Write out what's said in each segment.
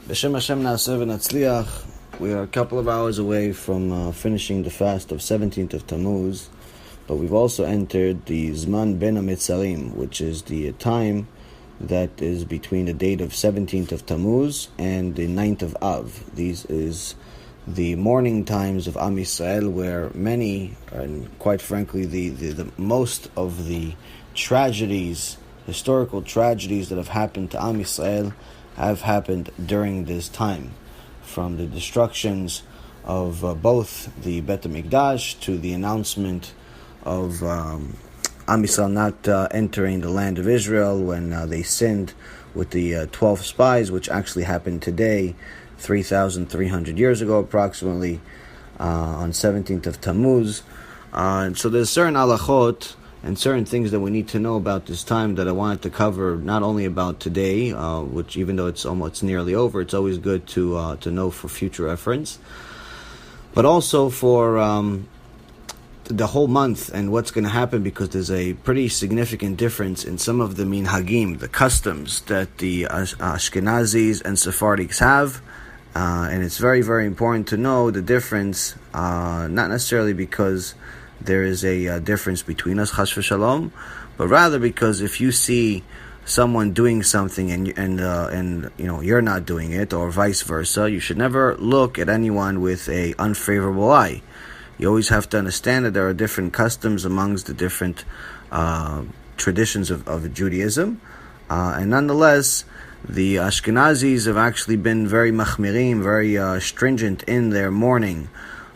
B'Shem Hashem Na'aseh v'Natzliach. We are a couple of hours away from finishing the fast of 17th of Tammuz, but we've also entered the Zman Ben HaMetzarim, which is the time that is between the date of 17th of Tammuz and the 9th of Av. These is the mourning times of Am Yisrael, where many, and quite frankly, the most of the tragedies, historical tragedies that have happened to Am Yisrael have happened during this time, from the destructions of both the Bet HaMikdash to the announcement of Am Yisrael not entering the land of Israel when they sinned with the 12 spies, which actually happened today, 3,300 years ago approximately, on 17th of Tammuz. And so there's certain halachot and certain things that we need to know about this time that I wanted to cover, not only about today, which even though it's almost nearly over, it's always good to know for future reference, but also for the whole month and what's going to happen, because there's a pretty significant difference in some of the minhagim, the customs that the Ashkenazis and Sephardics have, and it's very, very important to know the difference, not necessarily because there is a difference between us, chas v'shalom, but rather because if you see someone doing something and you know you're not doing it, or vice versa, you should never look at anyone with a unfavorable eye. You always have to understand that there are different customs amongst the different traditions of Judaism, and nonetheless, the Ashkenazis have actually been very machmirim, very stringent in their mourning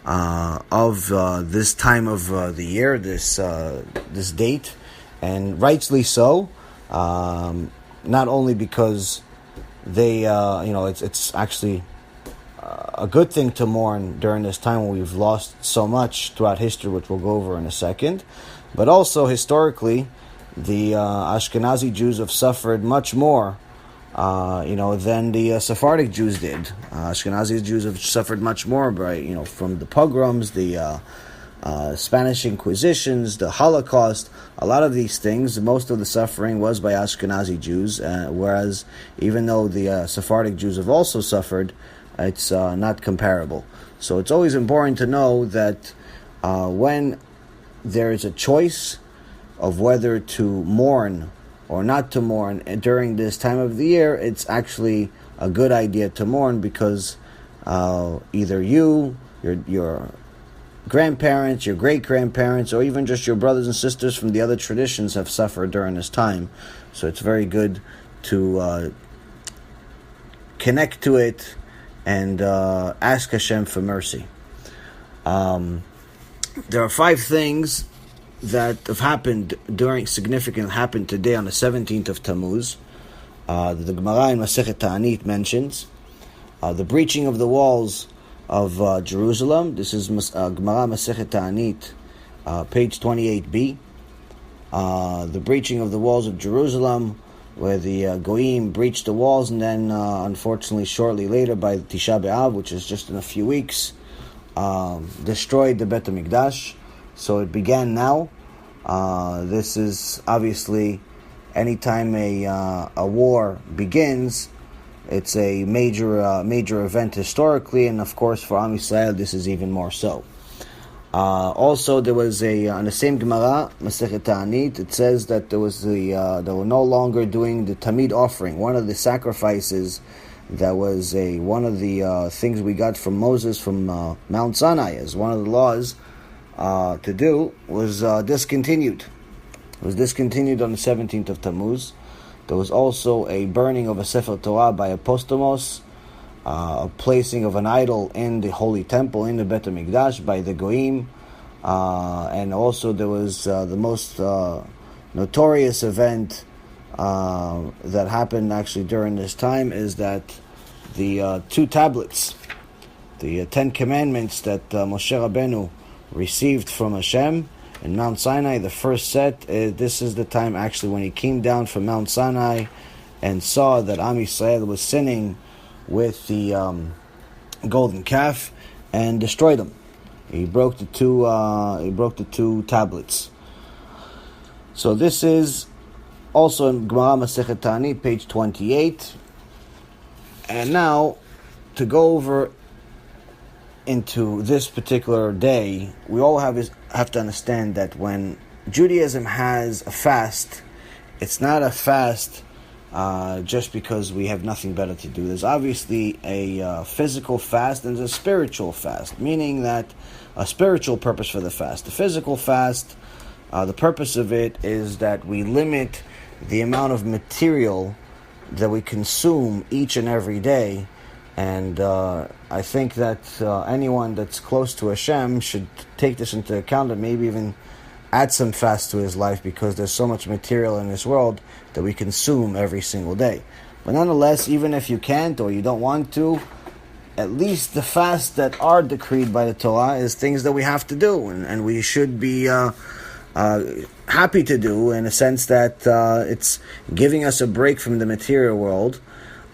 of this time of the year, this date, and rightly so. Not only because they, it's actually a good thing to mourn during this time when we've lost so much throughout history, which we'll go over in a second, but also historically, the Ashkenazi Jews have suffered much more than the Sephardic Jews did. Ashkenazi Jews have suffered much more from the pogroms, the Spanish Inquisitions, the Holocaust. A lot of these things, most of the suffering was by Ashkenazi Jews, whereas even though the Sephardic Jews have also suffered, it's not comparable. So it's always important to know that when there is a choice of whether to mourn or not to mourn during this time of the year, it's actually a good idea to mourn, because either you, your grandparents, your great-grandparents, or even just your brothers and sisters from the other traditions have suffered during this time. So it's very good to connect to it and ask Hashem for mercy. There are 5 things that have happened happened today on the 17th of Tammuz. The Gemara in Masechet Ta'anit mentions the breaching of the walls of Jerusalem. This is Gemara Masechet Ta'anit, page 28b. The breaching of the walls of Jerusalem, where the Goyim breached the walls, and then unfortunately shortly later, by Tisha B'Av, which is just in a few weeks, destroyed the Bet HaMikdash. So it began now. This is obviously, anytime a war begins, it's a major event historically, and of course for Am Yisrael this is even more so. Also, there was on the same Gemara, Masechet Ta'anit, it says that they were no longer doing the Tamid offering, one of the sacrifices that was one of the things we got from Moses from Mount Sinai as one of the laws to do, was discontinued. It was discontinued on the 17th of Tammuz. There was also a burning of a Sefer Torah by Apostamos, a placing of an idol in the Holy Temple, in the Bet HaMikdash, by the Goyim, and also there was the most notorious event that happened actually during this time, is that the 2 tablets, the 10 commandments that Moshe Rabbeinu received from Hashem in Mount Sinai, the first set, this is the time actually when he came down from Mount Sinai and saw that Am Yisrael was sinning with the golden calf, and destroyed them. He broke the two tablets. So this is also in Gemara Masechet Ta'anit, page 28. And now, to go over into this particular day, we all have to understand that when Judaism has a fast, it's not a fast just because we have nothing better to do. There's obviously a physical fast and there's a spiritual fast, meaning that a spiritual purpose for the fast. The physical fast, the purpose of it is that we limit the amount of material that we consume each and every day. And I think that anyone that's close to Hashem should take this into account and maybe even add some fast to his life, because there's so much material in this world that we consume every single day. But nonetheless, even if you can't or you don't want to, at least the fasts that are decreed by the Torah is things that we have to do, and we should be happy to do, in a sense that it's giving us a break from the material world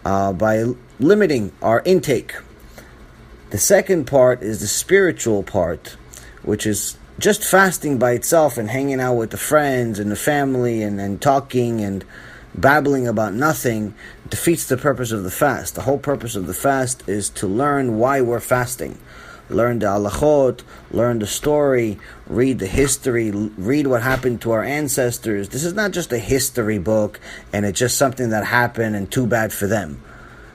by limiting our intake. The second part is the spiritual part, which is just fasting by itself and hanging out with the friends and the family and talking and babbling about nothing defeats the purpose of the fast. The whole purpose of the fast is to learn why we're fasting. Learn the halachot, learn the story, read the history, read what happened to our ancestors. This is not just a history book and it's just something that happened and too bad for them.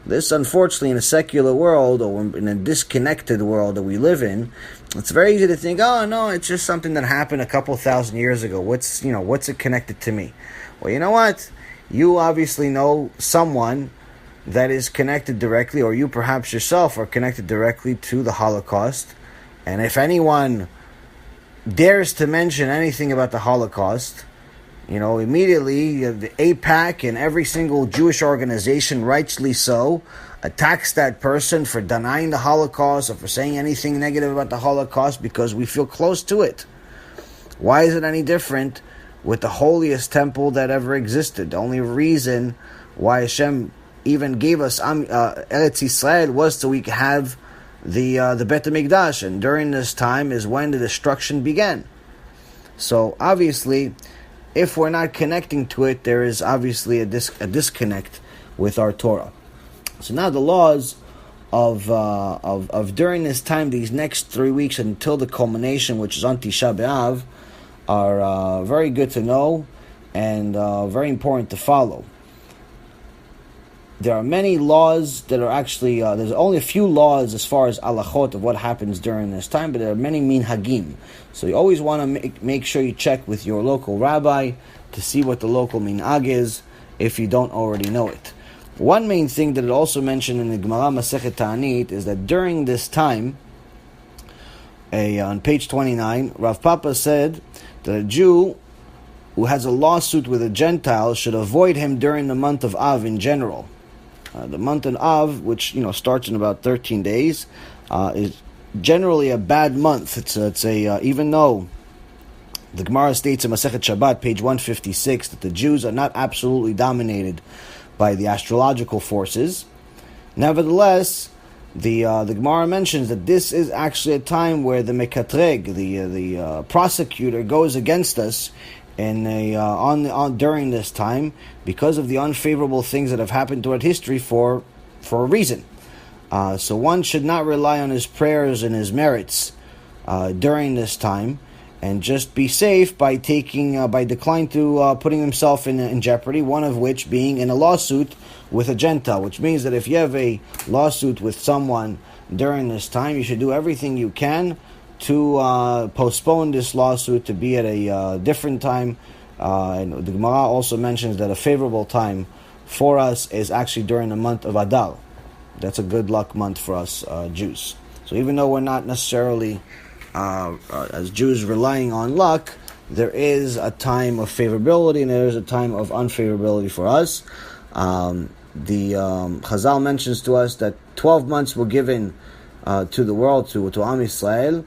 This, unfortunately, in a secular world or in a disconnected world that we live in, it's very easy to think, oh no, it's just something that happened a couple thousand years ago. What's it connected to me? Well, you know what? You obviously know someone that is connected directly, or you perhaps yourself are connected directly to the Holocaust. And if anyone dares to mention anything about the Holocaust, immediately the AIPAC and every single Jewish organization, rightly so, attacks that person for denying the Holocaust or for saying anything negative about the Holocaust because we feel close to it. Why is it any different with the holiest temple that ever existed? The only reason why Hashem even gave us Eretz Yisrael was so we could have the Bet HaMikdash, and during this time is when the destruction began. So obviously, if we're not connecting to it, there is obviously a disconnect with our Torah. So now the laws of during this time, these next 3 weeks until the culmination, which is on Tisha B'Av, are very good to know and very important to follow. There are many laws that are actually, there's only a few laws as far as halachot of what happens during this time, but there are many minhagim. So you always want to make sure you check with your local rabbi to see what the local minhag is, if you don't already know it. One main thing that it also mentioned in the Gemara Masechet Ta'anit is that during this time, on page 29, Rav Papa said that a Jew who has a lawsuit with a Gentile should avoid him during the month of Av in general. The month of Av, which starts in about 13 days, is generally a bad month. It's even though the Gemara states in Masechet Shabbat, page 156, that the Jews are not absolutely dominated by the astrological forces, nevertheless, the Gemara mentions that this is actually a time where the mekatreg, the prosecutor, goes against us during this time because of the unfavorable things that have happened throughout history for a reason. So one should not rely on his prayers and his merits during this time, and just be safe by declining to putting himself in jeopardy. One of which being in a lawsuit with a Gentile, which means that if you have a lawsuit with someone during this time, you should do everything you can to postpone this lawsuit to be at a different time. And the Gemara also mentions that a favorable time for us is actually during the month of Adar. That's a good luck month for us Jews. So even though we're not necessarily, as Jews, relying on luck, there is a time of favorability and there is a time of unfavorability for us. The Chazal mentions to us that 12 months were given to the world, to Am Yisrael,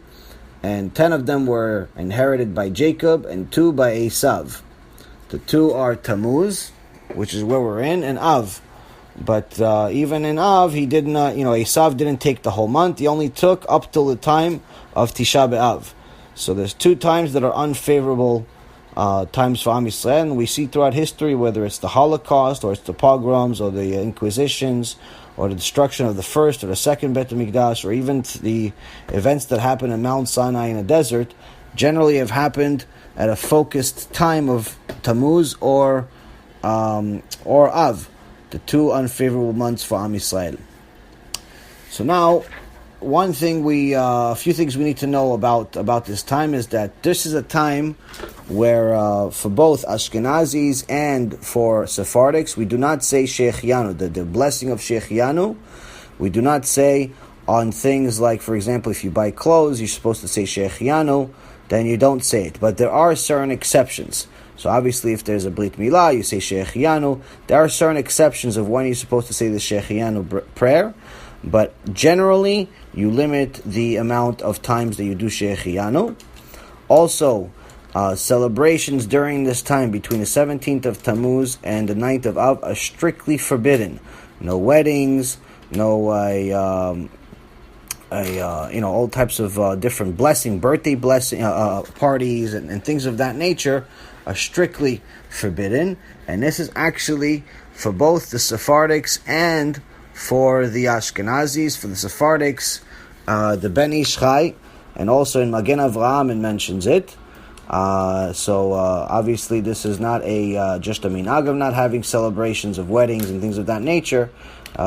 and 10 of them were inherited by Jacob and 2 by Esav. The 2 are Tammuz, which is where we're in, and Av. But even in Av, he did not, Esav didn't take the whole month. He only took up till the time of Tisha B'Av. So there's 2 times that are unfavorable times for Am Yisrael, and we see throughout history, whether it's the Holocaust, or it's the pogroms, or the Inquisitions, or the destruction of the first or the second Beit HaMikdash, or even the events that happen in Mount Sinai in the desert, generally have happened at a focused time of Tammuz or Av, the two unfavorable months for Am Yisrael. So now, a few things we need to know about this time is that this is a time where for both Ashkenazis and for Sephardics, we do not say Shechianu, the blessing of Shechianu. We do not say on things like, for example, if you buy clothes, you're supposed to say Shechianu, then you don't say it. But there are certain exceptions. So obviously, if there's a Brit Milah, you say Shechianu. There are certain exceptions of when you're supposed to say the Shechianu prayer. But generally, you limit the amount of times that you do Shechianu. Also, celebrations during this time between the 17th of Tammuz and the 9th of Av are strictly forbidden. No weddings, no all types of different birthday blessing parties and things of that nature are strictly forbidden. And this is actually for both the Sephardics and for the Ashkenazis. For the Sephardics, the Ben Ish Chai, and also in Magen Avraham it mentions it. So obviously this is not just a minhag of not having celebrations of weddings and things of that nature.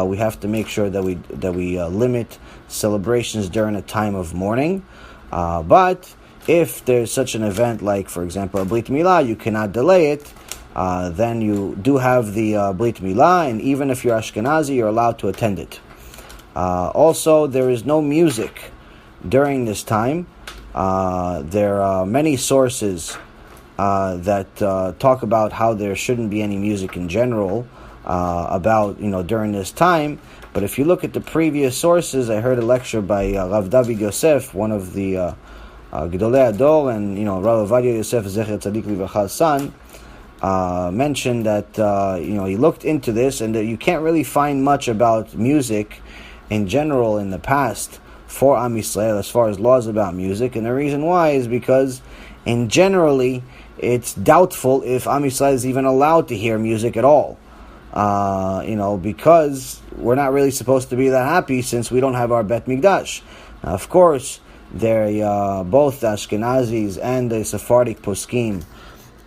We have to make sure that we limit celebrations during a time of mourning. But if there's such an event like, for example, a Brit Milah, you cannot delay it. Then you do have the Brit Milah, and even if you're Ashkenazi, you're allowed to attend it. Also, there is no music during this time. There are many sources that talk about how there shouldn't be any music in general during this time. But if you look at the previous sources, I heard a lecture by Rav David Yosef, one of the Gedolei Ador, and Rav Ovadia Yosef Zecher Tzadik Livracha's son, mentioned that he looked into this and that you can't really find much about music in general in the past for Am Yisrael as far as laws about music. And the reason why is because in generally it's doubtful if Am Yisrael is even allowed to hear music at all. Because we're not really supposed to be that happy since we don't have our Bet Mikdash. Now, of course, both the Ashkenazis and the Sephardic poskim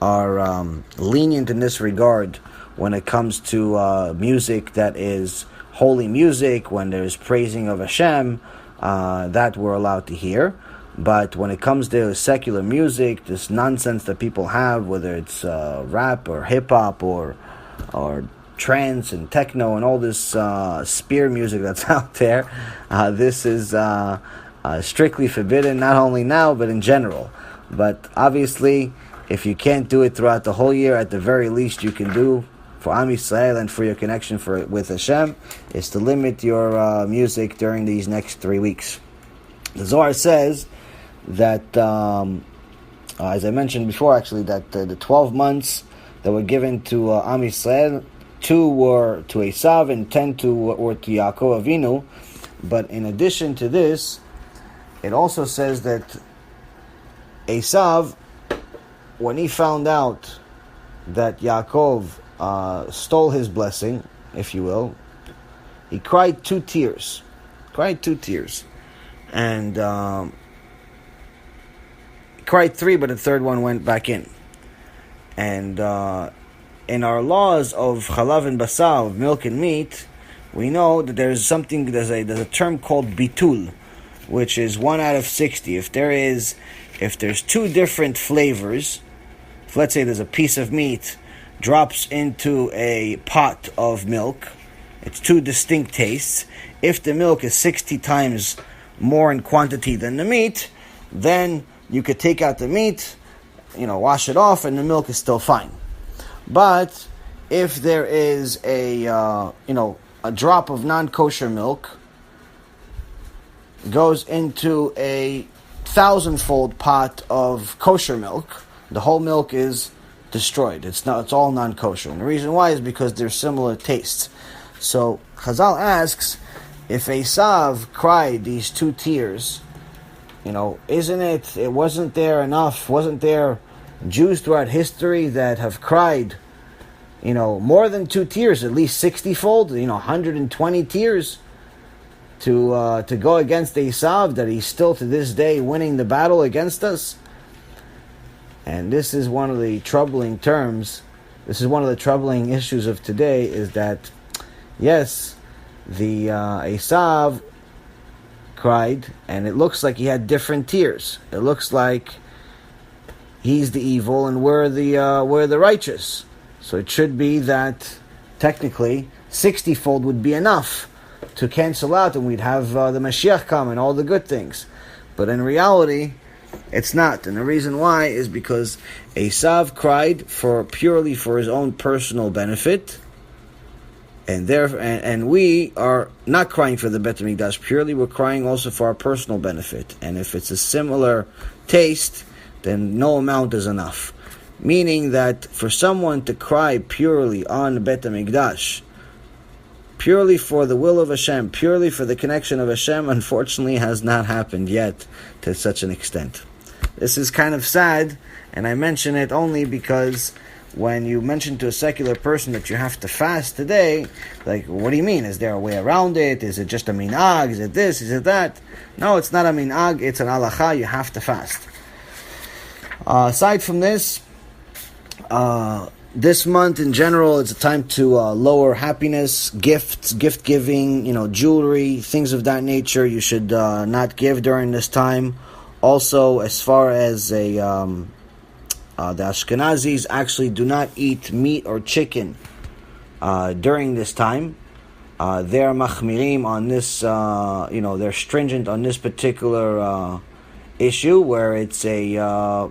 are lenient in this regard when it comes to music that is holy music, when there's praising of Hashem, that we're allowed to hear. But when it comes to secular music, this nonsense that people have, whether it's rap or hip-hop or trance and techno and all this spear music that's out there, this is strictly forbidden, not only now, but in general. But obviously, if you can't do it throughout the whole year, at the very least you can do for Am Yisrael and for your connection with Hashem is to limit your music during these next 3 weeks. The Zohar says that, as I mentioned before, actually, that the 12 months that were given to Am Yisrael, 2 were to Esav and 10 were to Yaakov Avinu. But in addition to this, it also says that Esav, when he found out that Yaakov stole his blessing, if you will, he cried 2 tears. And he cried 3, but the third one went back in. And in our laws of chalav and basar, of milk and meat, we know that there's a term called bitul, which is 1 out of 60. If there's 2 different flavors, if let's say there's a piece of meat drops into a pot of milk, it's 2 distinct tastes. If the milk is 60 times more in quantity than the meat, then you could take out the meat, wash it off, and the milk is still fine. But if there is a drop of non-kosher milk goes into a 1,000-fold pot of kosher milk, the whole milk is destroyed. It's all non-kosher. And the reason why is because they're similar tastes. So Chazal asks, if Esav cried these 2 tears, wasn't there enough? Wasn't there Jews throughout history that have cried, more than 2 tears, at least 60-fold, 120 tears to go against Esav, that he's still to this day winning the battle against us. And this is one of the troubling terms. This is one of the troubling issues of today, is that, yes, the Esav cried, and it looks like he had different tears. It looks like he's the evil and we're the righteous. So it should be that technically 60-fold would be enough to cancel out, and we'd have the Mashiach come and all the good things. But in reality, it's not. And the reason why is because Esav cried purely for his own personal benefit, and we are not crying for the Beit HaMikdash purely. We're crying also for our personal benefit. And if it's a similar taste, then no amount is enough. Meaning that for someone to cry purely on the Beit HaMikdash, purely for the will of Hashem, purely for the connection of Hashem, unfortunately has not happened yet to such an extent. This is kind of sad, and I mention it only because when you mention to a secular person that you have to fast today, like, what do you mean? Is there a way around it? Is it just a minhag? Is it this? Is it that? No, it's not a minhag. It's an halacha. You have to fast. Aside from this, this month in general, it's a time to lower happiness, gifts, gift giving, jewelry, things of that nature. You should not give during this time. Also, as far as the Ashkenazis actually do not eat meat or chicken during this time. They're machmirim on this, they're stringent on this particular issue, where it's a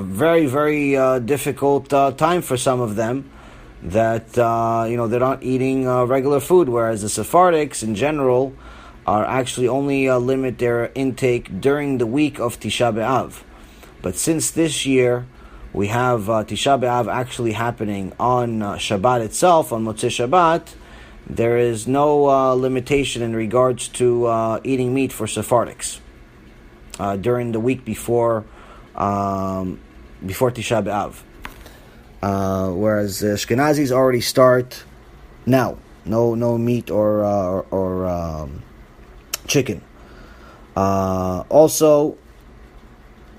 very, very difficult time for some of them, that, they're not eating regular food, whereas the Sephardics in general are actually only limit their intake during the week of Tisha B'Av. But since this year we have Tisha B'Av actually happening on Shabbat itself, on Motzei Shabbat, there is no limitation in regards to eating meat for Sephardics during the week before Tisha B'Av. Whereas the Ashkenazis already start now. No meat or chicken. Also,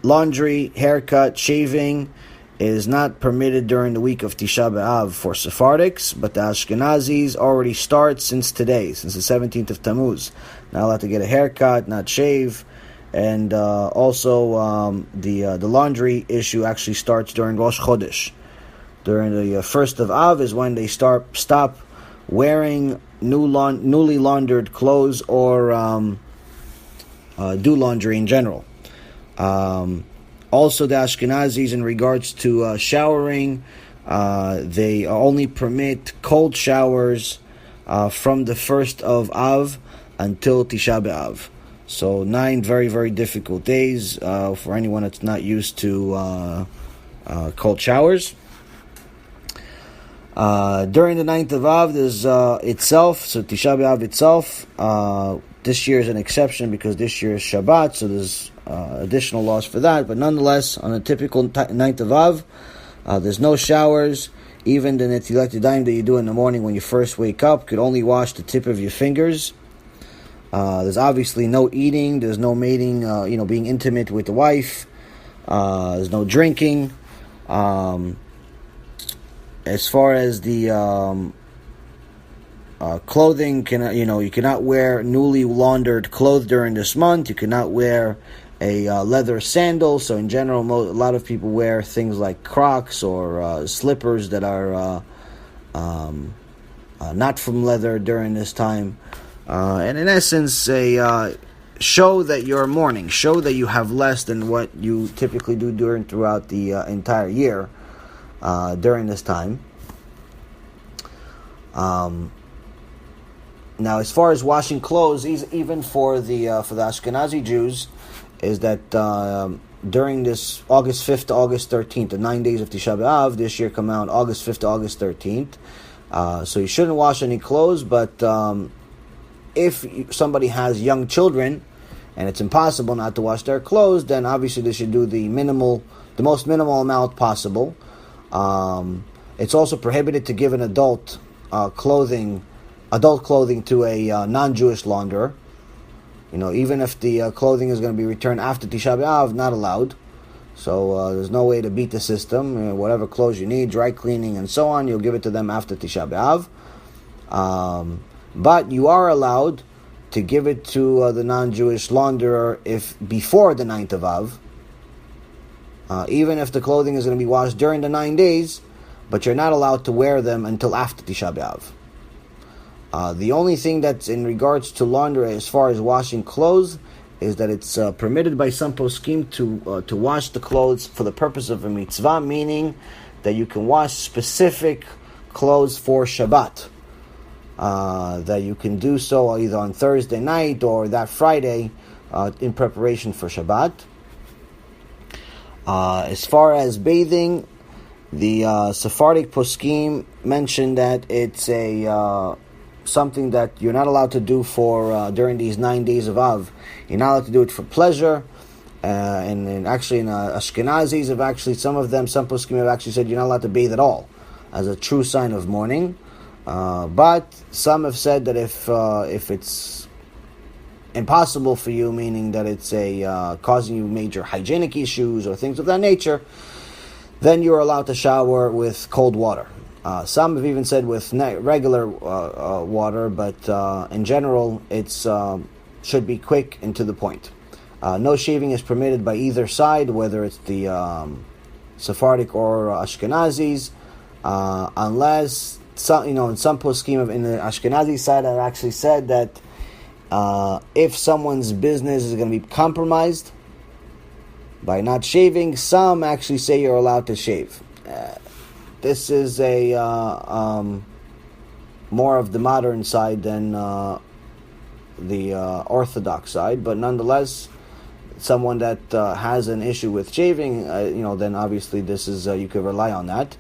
laundry, haircut, shaving is not permitted during the week of Tisha B'Av for Sephardics, but the Ashkenazis already start since today, since the 17th of Tammuz. Not allowed to get a haircut, not shave, and also the laundry issue actually starts during Rosh Chodesh. During the 1st of Av is when they stop wearing newly laundered clothes or do laundry in general. Also, the Ashkenazis, in regards to showering, they only permit cold showers from the 1st of Av until Tisha B'Av. So 9 very, very difficult days for anyone that's not used to cold showers. During the 9th of Av, there's itself, so Tisha B'Av itself, this year is an exception because this year is Shabbat, so there's additional laws for that. But nonetheless, on a typical 9th of Av, there's no showers. Even the Netilat Yadayim that you do in the morning when you first wake up could only wash the tip of your fingers. There's obviously no eating. There's no mating, being intimate with the wife. There's no drinking. As far as the clothing, you cannot wear newly laundered clothes during this month. You cannot wear a leather sandal. So in general, a lot of people wear things like Crocs or slippers that are not from leather during this time. And in essence, show that you're mourning. Show that you have less than what you typically do throughout the entire year during this time. Now, as far as washing clothes, even for the Ashkenazi Jews, is that during this August 5th to August 13th, the 9 days of Tisha B'Av, this year come out August 5th to August 13th. So you shouldn't wash any clothes, but if somebody has young children and it's impossible not to wash their clothes, then obviously they should do the minimal the most minimal amount possible. It's also prohibited to give an adult clothing to a non-Jewish launderer. Even if the clothing is going to be returned after Tisha B'Av, not allowed. So there's no way to beat the system. Whatever clothes you need, dry cleaning and so on, you'll give it to them after Tisha B'Av. But you are allowed to give it to the non-Jewish launderer if before the 9th of Av. Even if the clothing is going to be washed during the 9 days, but you're not allowed to wear them until after Tisha B'Av. The only thing that's in regards to laundry as far as washing clothes is that it's permitted by some poskim to wash the clothes for the purpose of a mitzvah, meaning that you can wash specific clothes for Shabbat. That you can do so either on Thursday night or that Friday in preparation for Shabbat. As far as bathing, the Sephardic poskim mentioned that it's something that you're not allowed to do for during these 9 days of Av. You're not allowed to do it for pleasure. And actually in Ashkenazis some poskim have actually said you're not allowed to bathe at all as a true sign of mourning. But some have said that if it's impossible for you, meaning that it's causing you major hygienic issues or things of that nature, then you're allowed to shower with cold water. Some have even said with regular water, but in general, it's should be quick and to the point. No shaving is permitted by either side, whether it's the Sephardic or Ashkenazis, unless in some poskim in the Ashkenazi side, I've actually said that if someone's business is going to be compromised by not shaving, some actually say you're allowed to shave. This is a more of the modern side than the Orthodox side, but nonetheless, someone that has an issue with shaving, then obviously this is you could rely on that.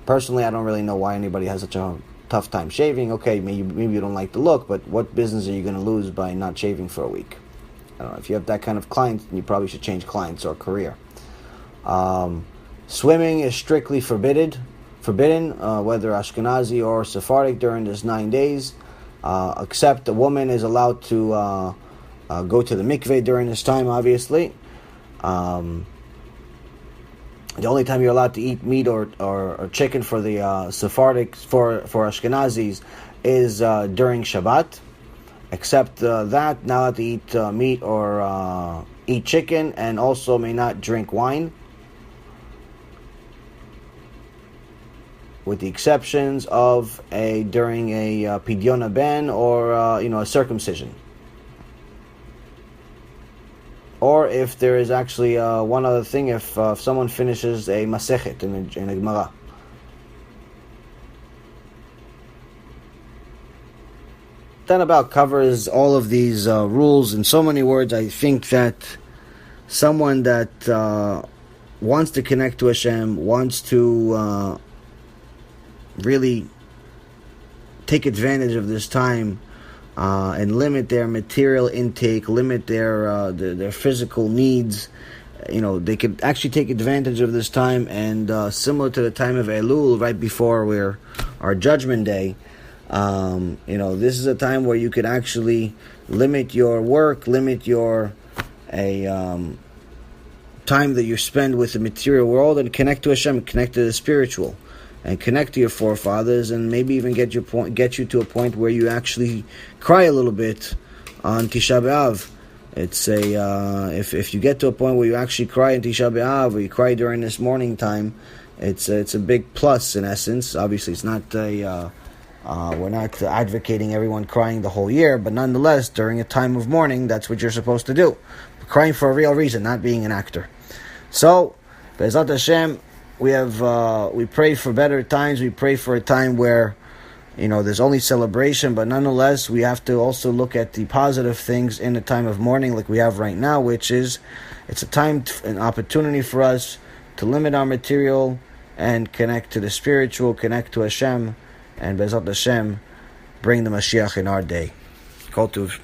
Personally, I don't really know why anybody has such a tough time shaving. Okay, maybe you don't like the look, but what business are you going to lose by not shaving for a week? I don't know. If you have that kind of client, you probably should change clients or career. Swimming is strictly forbidden, whether Ashkenazi or Sephardic during this 9 days, except a woman is allowed to go to the mikveh during this time, obviously. The only time you're allowed to eat meat or chicken for the Sephardic, for Ashkenazis, is during Shabbat. Except that, not allowed to eat meat or eat chicken, and also may not drink wine, with the exceptions of during a pidyon ben or a circumcision. Or if there is actually one other thing, if someone finishes a masechet in a Gemara. That about covers all of these rules in so many words. I think that someone that wants to connect to Hashem, wants to really take advantage of this time and limit their material intake, limit their physical needs. They could actually take advantage of this time, and similar to the time of Elul, right before our Judgment Day, this is a time where you could actually limit your work, limit your time that you spend with the material world, and connect to Hashem, connect to the spiritual, and connect to your forefathers, and maybe even get you to a point where you actually cry a little bit on Tisha B'Av. It's if you get to a point where you actually cry in Tisha B'Av, or you cry during this morning time, it's a big plus in essence. Obviously, it's not we're not advocating everyone crying the whole year, but nonetheless, during a time of mourning, that's what you're supposed to do. Crying for a real reason, not being an actor. So, Be'ezrat Hashem, we pray for better times. We pray for a time where, there's only celebration, but nonetheless, we have to also look at the positive things in a time of mourning like we have right now, which is, it's a time, an opportunity for us to limit our material and connect to the spiritual, connect to Hashem, and Be'ezrat Hashem, bring the Mashiach in our day. Kol Tuv.